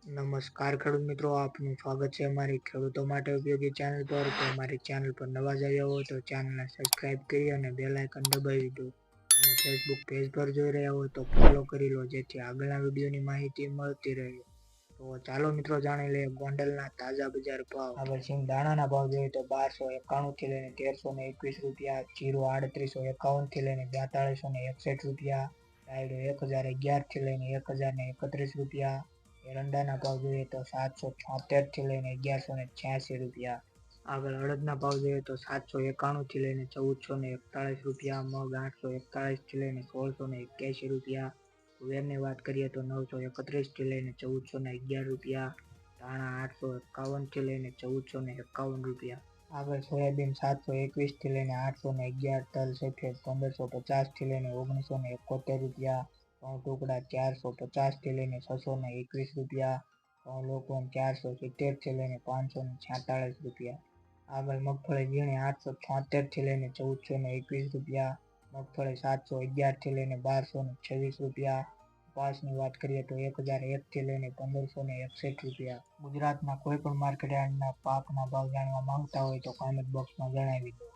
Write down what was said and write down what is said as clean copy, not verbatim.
નમસ્કાર ખેડૂત મિત્રો, આપનું સ્વાગત છે અમારી ખેડૂતો માટે ઉપયોગી ચેનલ પર. તો અમારી ચેનલ પર નવા જ આવ્યા હોય તો ચેનલને સબસ્ક્રાઇબ કરી અને બેલ આઇકન દબાવી દો. અને ફેસબુક પેજ પર જોઈ રહ્યા હોય તો ફોલો કરી લો, જેથી આગળના વિડીયોની માહિતી મળતી રહે. તો ચાલો મિત્રો જાણી લઈએ ગોંડલના તાજા બજાર ભાવ. આગળ સિંગ દાણાના ભાવ જોઈએ તો 1291 થી લઈને 1321 રૂપિયા, જીરું 3851 થી લઈને 4261 રૂપિયા, રાયડો 1011 થી લઈને 1031 રૂપિયા, એરંડાના ભાવ જોઈએ તો 776 થી લઈને 1186 રૂપિયા. આગળ અડદના ભાવ જોઈએ તો 791 થી લઈને 1441 રૂપિયા, મગ 841 થી લઈને 1681 રૂપિયા, તુવેરની વાત કરીએ તો 931 થી લઈને 1411 રૂપિયા, ધાણા 851 થી લઈને 1451 રૂપિયા. આગળ સોયાબીન 721 થી લઈને 811, તલ સફેદ 1550 થી લઈને 1971 રૂપિયા, ઘઉં ટુકડા 450 થી લઈને 621 રૂપિયા, ઘઉં લોકવન 470 થી લઈને 546 રૂપિયા. આગળ મગફળી ઝીણી 876 થી લઈને 1421 રૂપિયા, મગફળી 711 થી લઈને 1226 રૂપિયા. કપાસની વાત કરીએ તો 1001 થી લઈને 1561 રૂપિયા. ગુજરાતના કોઈ પણ માર્કેટ યાર્ડના પાકના ભાવ જાણવા માંગતા હોય તો કોમેન્ટ બોક્સમાં જણાવી દો.